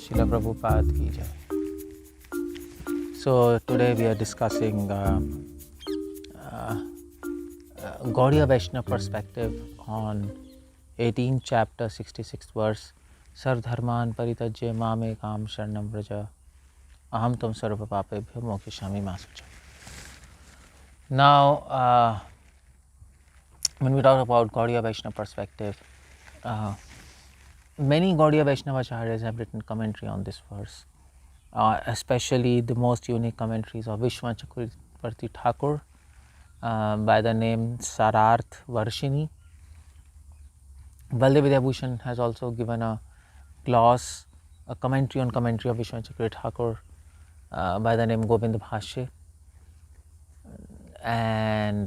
Srila Prabhupada ki jai. So today we are discussing Gaudiya Vaishnava perspective on 18th chapter 66th verse. Sardharman paritajya mamekam sharanam vraja aham tam sarva papebhyo mokshami ma sucha. Now when we talk about Gaudiya Vaishnava perspective, many Gaudiya Vaishnava acharyas have written commentary on this verse, especially the most unique commentaries of Vishwanath Chakravarti Thakur by the name Sararth Varshini. Baldev Vidyabhushan has also given a gloss, a commentary on commentary of Vishwanath Chakravarti Thakur by the name Govind Bhashya. And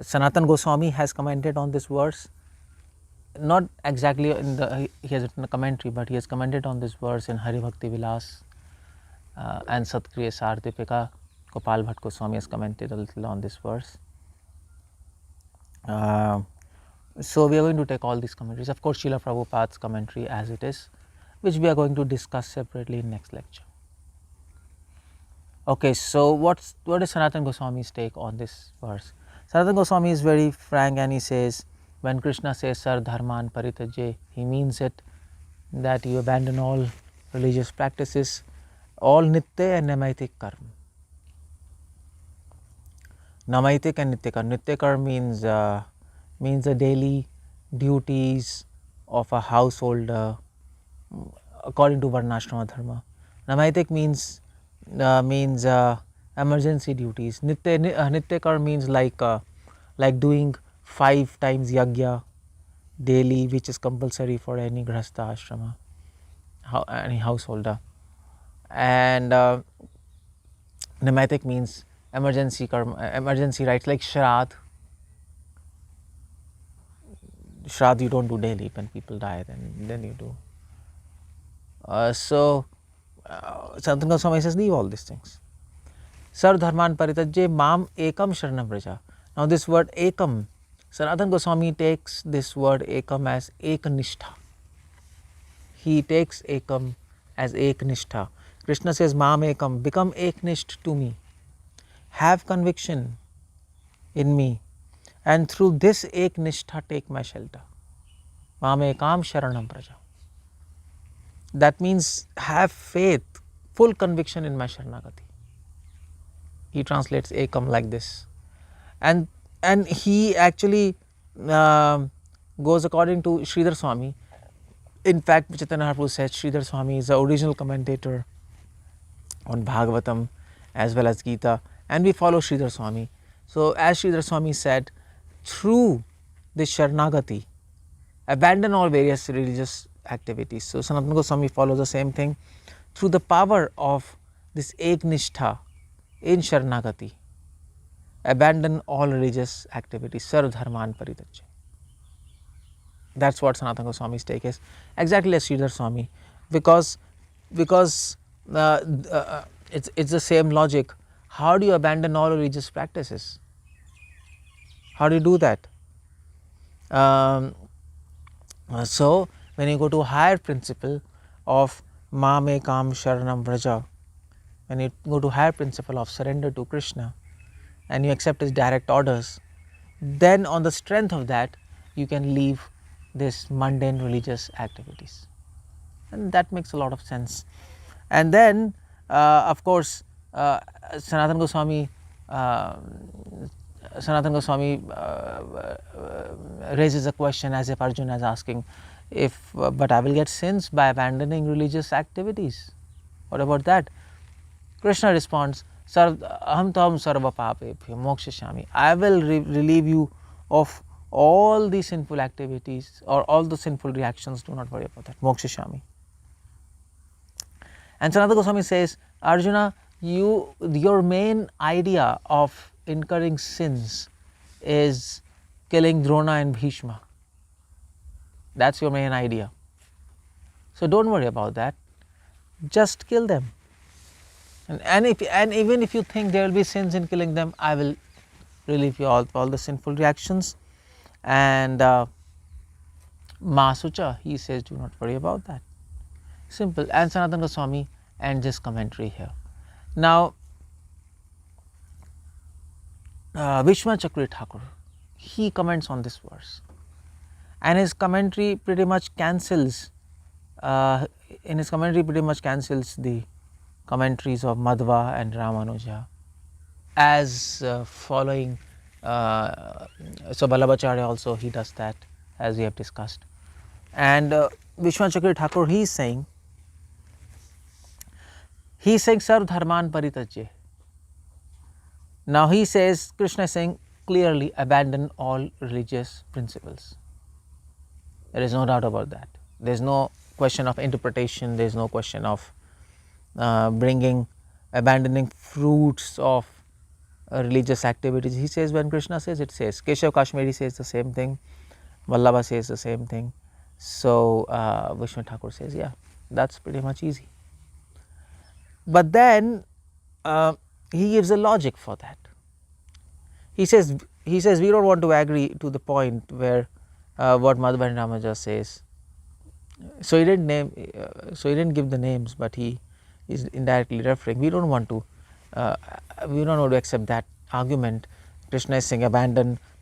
Sanatan Goswami has commented on this verse, not exactly in the, he has written a commentary, but he has commented on this verse in Hari Bhakti Vilas and Satkriya Sardipika. Gopal Bhatt Goswami has commented a little on this verse. So we are going to take all these commentaries, of course Srila Prabhupada's commentary as it is, which we are going to discuss separately in next lecture. Okay, so what is Sanatan Goswami's take on this verse? Sanatan Goswami is very frank and he says, when Krishna says Sar Dharman Paritajye, he means it that you abandon all religious practices, all Nitya and Namaitik Karma. Namaitik and Nitya Karma. Nitya Karma means the daily duties of a householder according to Varnashrama Dharma. Namaitik means emergency duties. Nitya Karma means like doing 5 times yagya daily, which is compulsory for any grahastha ashrama, any householder. And Namaitik means emergency karma, emergency rites like Shraddh. Shraddh you don't do daily. When people die, then you do. So Sanatan Goswami says, leave all these things. Sar Dharman Paritajye Mam Ekam Sharanam Vraja. Now this word Ekam, Sanatan Goswami takes this word Ekam as Eknishtha. He takes Ekam as Eknishtha. Krishna says, Mam Ekam, become Eknisht to me. Have conviction in me. And through this Eknishtha take my shelter. Mam Ekam Sharanam Vraja. That means have faith, full conviction in my Sharanagati. He translates Ekam like this. And he actually goes according to Sridhar Swami. In fact, Chaitanya Mahaprabhu said Sridhar Swami is the original commentator on Bhagavatam as well as Gita, and we follow Sridhar Swami. So as Sridhar Swami said, through this Sharanagati, abandon all various religious activities. So Sanatana Goswami follows the same thing. Through the power of this Eknishtha in Sharanagati, abandon all religious activities. Sarv Dharman Paritajya. That's what Sanatana Goswami's take is. Exactly as Sridhar Swami, because it's the same logic. How do you abandon all religious practices? How do you do that? So when you go to a higher principle of Mamekam Sharanam Vraja, when you go to higher principle of surrender to Krishna and you accept his direct orders, then on the strength of that you can leave this mundane religious activities, and that makes a lot of sense. And then of course Sanatana Goswami raises a question as if Arjuna is asking, but I will get sins by abandoning religious activities. What about that? Krishna responds, Aham tam sarva papebhyo mokshami. I will relieve you of all the sinful activities or all the sinful reactions. Do not worry about that. Mokshami. And Sanatana Goswami says, Arjuna, your main idea of incurring sins is killing Drona and Bhishma. That's your main idea. So don't worry about that. Just kill them. And even if you think there will be sins in killing them, I will relieve you all the sinful reactions. And Masucha, he says, do not worry about that. Simple. And Sanatana Goswami ends his commentary here. Now, Vishwanath Chakravarti Thakur, he comments on this verse, and his commentary pretty much cancels. The commentaries of Madhva and Ramanuja as following. So Vallabhacharya also, he does that, as we have discussed. And Vishwanath Chakravarti Thakur, he is saying Sarv Dharman Paritajye. Now he says, Krishna is saying clearly, abandon all religious principles. There is no doubt about that. There is no question of interpretation, there is no question of abandoning fruits of religious activities. He says, when Krishna says, it says. Keshav Kashmiri says the same thing, Vallabha says the same thing. So Vishwanath Thakur says, yeah, that's pretty much easy. But then he gives a logic for that. He says we don't want to agree to the point where what Madhva and Ramanuja says. So he didn't give the names, but he is indirectly referring. We don't want to accept that argument. Krishna is saying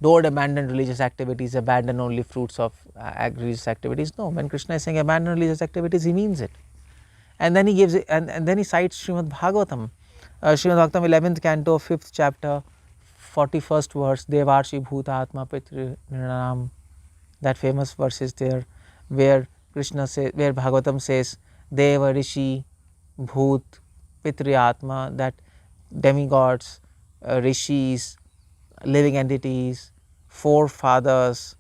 don't abandon religious activities, abandon only fruits of religious activities. No, when Krishna is saying abandon religious activities, he means it. And then he gives it, and then he cites Srimad Bhagavatam, 11th canto, 5th chapter, 41st verse, Devarshi Bhuta Atma Pitri Nirnam. That famous verse is there, where Bhagavatam says Deva Rishi Bhut Pitri Atma, that demigods, rishis, living entities, forefathers,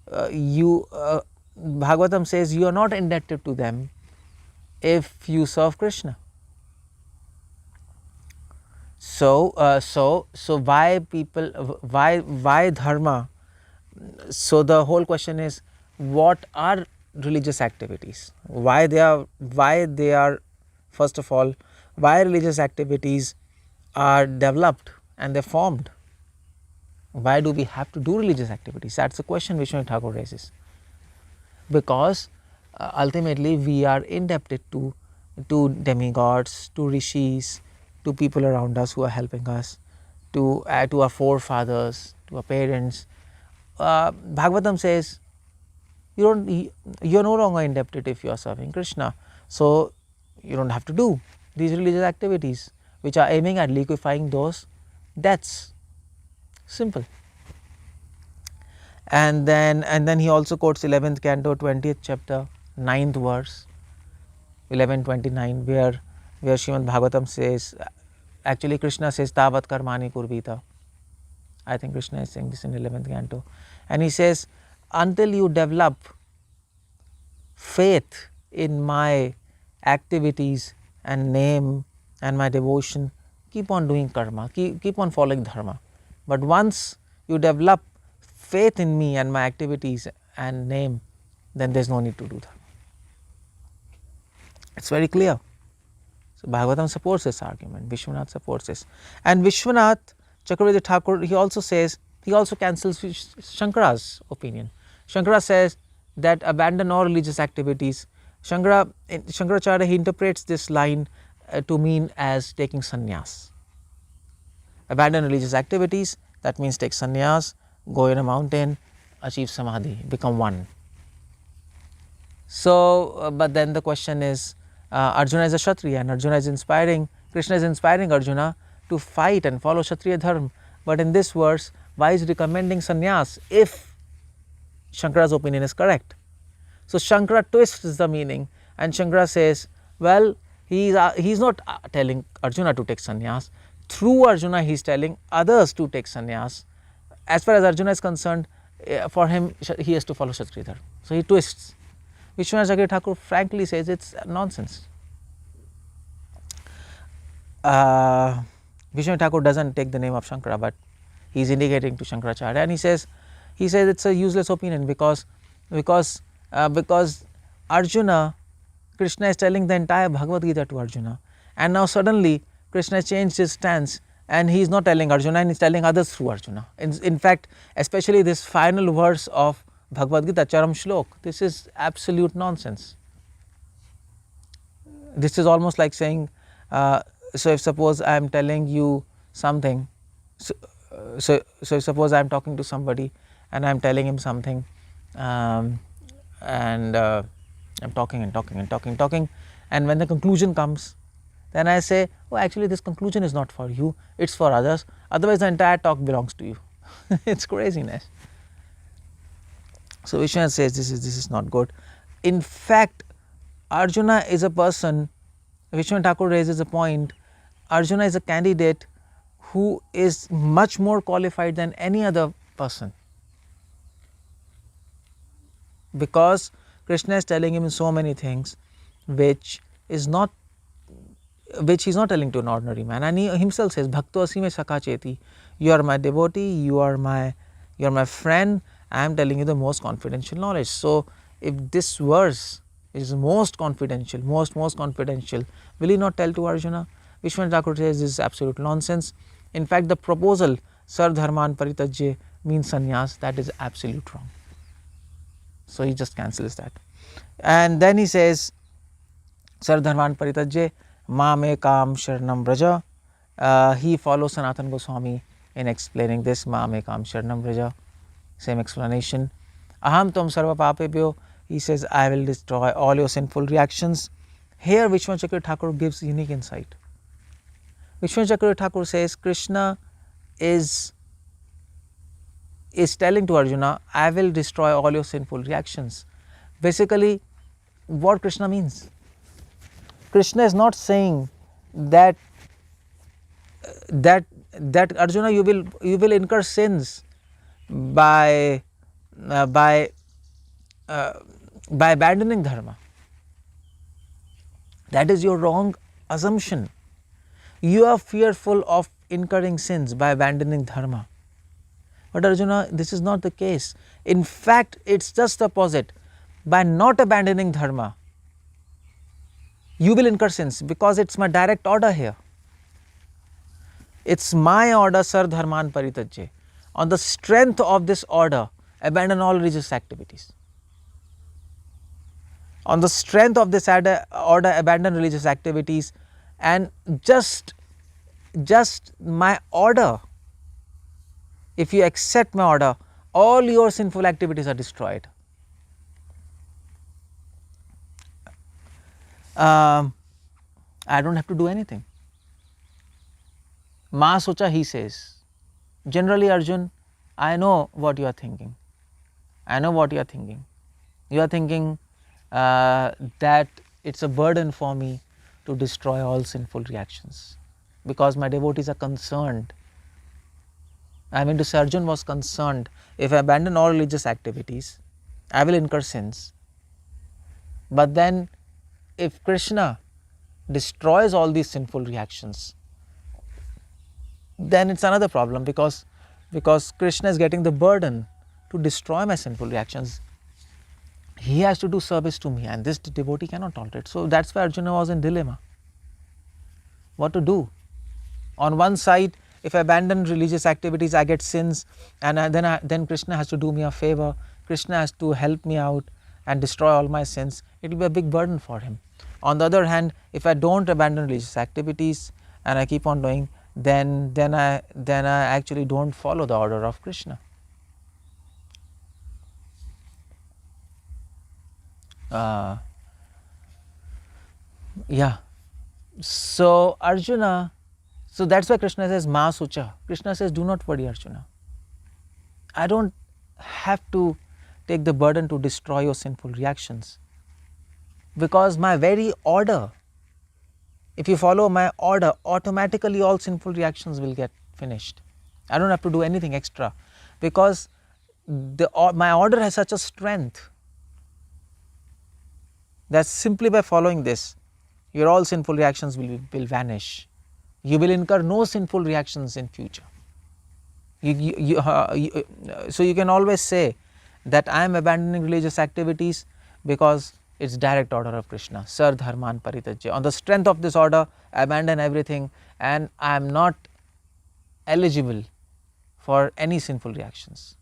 Bhagavatam says you are not indebted to them if you serve Krishna. So why dharma? So the whole question is, what are religious activities? Why they are first of all, why religious activities are developed and they are formed? Why do we have to do religious activities? That's the question Vishwanath Thakur raises. Because ultimately we are indebted to demigods, to rishis, to people around us who are helping us, to our forefathers, to our parents. Bhagavatam says you are no longer indebted if you are serving Krishna. So you don't have to do these religious activities which are aiming at liquefying those debts. Simple. And then he also quotes 11th canto, 20th chapter, 9th verse, 11:29, where Srimad Bhagavatam says, actually Krishna says Tavat Karmani Kurvita. I think Krishna is saying this in 11th canto, and he says, until you develop faith in my activities and name and my devotion, keep on doing karma, keep on following dharma. But once you develop faith in me and my activities and name, then there is no need to do dharma. It is very clear. So Bhagavatam supports this argument, Vishwanath supports this. And Vishwanath Chakravarti Thakur, he also cancels Shankara's opinion. Shankara says that abandon all religious activities. Shankaracharya, he interprets this line to mean as taking sannyas. Abandon religious activities, that means take sannyas, go in a mountain, achieve samadhi, become one. So, but then the question is, Arjuna is a Kshatriya and Arjuna is inspiring, Krishna is inspiring Arjuna to fight and follow Kshatriya dharma. But in this verse, why is he recommending sannyas if Shankara's opinion is correct? So Shankara twists the meaning, and Shankara says, well, he is not telling Arjuna to take sannyas. Through Arjuna he is telling others to take sannyas. As far as Arjuna is concerned, for him he has to follow Kshatriya dharma. So he twists. Vishwanath Chakravarti Thakur frankly says it's nonsense. Vishwanath Thakur doesn't take the name of Shankara, but he is indicating to Shankaracharya, and he says it's a useless opinion because Arjuna, Krishna is telling the entire Bhagavad Gita to Arjuna, and now suddenly Krishna has changed his stance and he is not telling Arjuna and he is telling others through Arjuna. In fact, especially this final verse of Bhagavad Gita, Charam Shlok, this is absolute nonsense. this is almost like saying, so if suppose I am telling you something, so suppose I am talking to somebody and I am telling him something, and I am talking and talking and talking, and when the conclusion comes, then I say, oh, actually this conclusion is not for you, it is for others, otherwise the entire talk belongs to you. It is craziness. So Vishwanath says this is not good. In fact, Arjuna is a person, Vishwanath Thakur raises a point, Arjuna is a candidate who is much more qualified than any other person, because Krishna is telling him so many things which he is not telling to an ordinary man, and he himself says, Bhakto asime sakha cheti, you are my devotee, you are my friend, I am telling you the most confidential knowledge. So if this verse is most confidential, most confidential, will he not tell to Arjuna? Vishwanath Thakur says this is absolute nonsense. In fact, the proposal Sardharman Paritajye means sannyas, that is absolute wrong. So he just cancels that, and then he says Sardharman Paritajye Mamekam Sharanam Braja. He follows Sanatana Goswami in explaining this, Mamekam Sharanam Braja, same explanation. Aham Tvam Sarva Papebhyo, he says, I will destroy all your sinful reactions. Here Vishwanath Chakravarti Thakur gives unique insight. Vishwanath Chakravarti Thakur says Krishna is telling to Arjuna, I will destroy all your sinful reactions. Basically, what Krishna means? Krishna is not saying that Arjuna, you will incur sins by abandoning dharma. That is your wrong assumption. You are fearful of incurring sins by abandoning dharma. But Arjuna, this is not the case. In fact, it is just the opposite. By not abandoning dharma, you will incur sins, because it is my direct order here. It is my order, Sardharman Paritajye. On the strength of this order, abandon all religious activities. On the strength of this order, abandon religious activities, and just my order, if you accept my order, all your sinful activities are destroyed. I do not have to do anything. Ma socha, he says. Generally, Arjun, I know what you are thinking. I know what you are thinking. You are thinking that it is a burden for me to destroy all sinful reactions, because my devotees are concerned. I mean to say, Arjun was concerned, if I abandon all religious activities, I will incur sins. But then if Krishna destroys all these sinful reactions, then it is another problem, because Krishna is getting the burden to destroy my sinful reactions. He has to do service to me, and this devotee cannot tolerate. So that is why Arjuna was in dilemma. What to do? On one side, if I abandon religious activities, I get sins, and then Krishna has to do me a favor. Krishna has to help me out and destroy all my sins. It will be a big burden for him. On the other hand, if I do not abandon religious activities and I keep on doing, then I actually do not follow the order of Krishna. Yeah. So Arjuna, so that is why Krishna says Ma Sucha. Krishna says, do not worry, Arjuna. I do not have to take the burden to destroy your sinful reactions, because my very order, if you follow my order, automatically all sinful reactions will get finished. I do not have to do anything extra, because my order has such a strength that simply by following this, your all sinful reactions will vanish. You will incur no sinful reactions in future. So you can always say that I am abandoning religious activities because it is direct order of Krishna, Sar Dharman Paritajya. On the strength of this order, I abandon everything, and I am not eligible for any sinful reactions.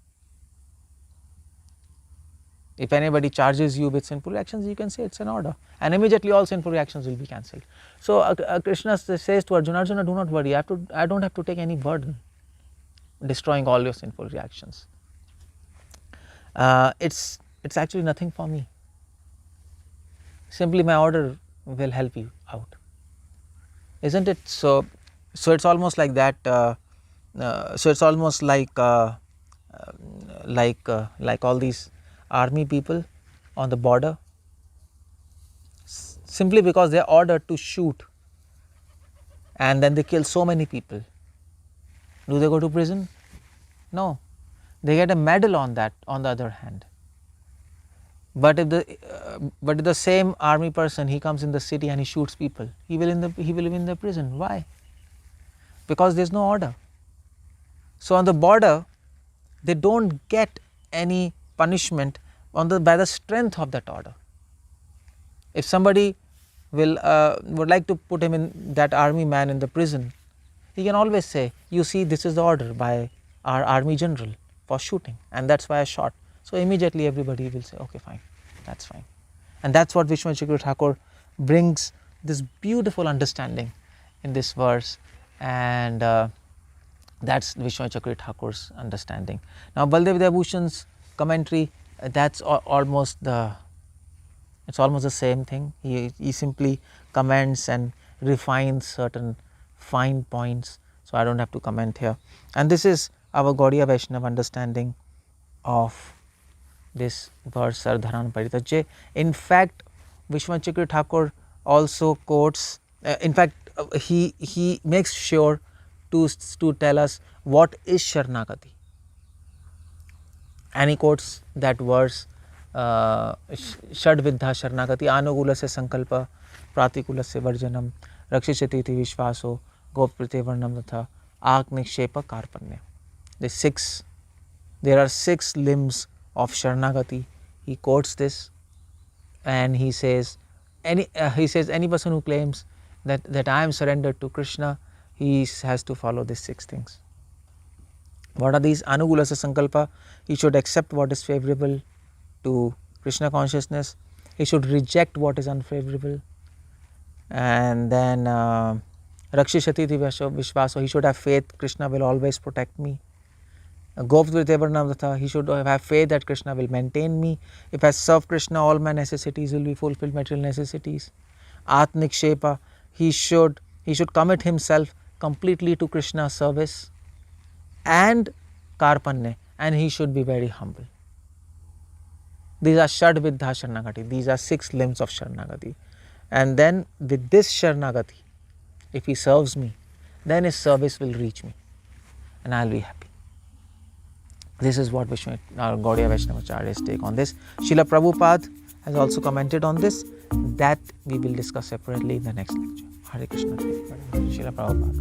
If anybody charges you with sinful reactions, you can say it's an order, and immediately all sinful reactions will be cancelled. So Krishna says to Arjuna, Arjuna, do not worry, I don't have to take any burden destroying all your sinful reactions. It's actually nothing for me. Simply my order will help you out, isn't it? So it's almost like that. So it's almost like all these army people on the border, simply because they are ordered to shoot, and then they kill so many people. Do they go to prison? No, they get a medal on that. On the other hand, but if the same army person, he comes in the city and he shoots people, he will live in the prison. Why? Because there is no order. So on the border, they don't get any punishment by the strength of that order. If somebody would like to put him in, that army man, in the prison, he can always say, you see, this is the order by our army general for shooting, and that's why I shot. So immediately everybody will say, okay, fine, that's fine. And that's what Vishwanath Chakravarti Thakur brings, this beautiful understanding in this verse, and that's Vishwanath Chakravarti Thakur's understanding. Now Baldev Vidyabhushan's commentary, that's almost the same thing. He simply comments and refines certain fine points, so I don't have to comment here. And this is our Gaudiya Vaishnava understanding of this verse, Sardharan Paritajye. In fact, Vishwanath Chakravarti Thakur also quotes, he makes sure to tell us what is Sharanagati, and he quotes that verse, Shadvidha Sharanagati, Anugulasya Sankalpa, Pratikulasya Varjanam, Rakshishati Vishvaso, Gopprite Varnam Tatha, Agnikshepa Karpanya. There are 6 limbs of Sharanagati. He quotes this, and he says any person who claims that I am surrendered to Krishna, he has to follow these 6 things. What are these? Anugulasya Sankalpa, he should accept what is favorable to Krishna consciousness, he should reject what is unfavorable, and then Rakshishati Vishvaso, he should have faith Krishna will always protect me. Gopvritevarnam, he should have faith that Krishna will maintain me. If I serve Krishna, all my necessities will be fulfilled, material necessities. Atnikshepa, he should commit himself completely to Krishna's service. And Karpanya, and he should be very humble. These are Shadvidha Sharanagati, these are 6 limbs of Sharanagati. And then with this Sharanagati, if he serves me, then his service will reach me and I will be happy. This is what Gaudiya Vaishnavacharya's take on this. Srila Prabhupada has also commented on this. That we will discuss separately in the next lecture. Hare Krishna. Srila Prabhupada.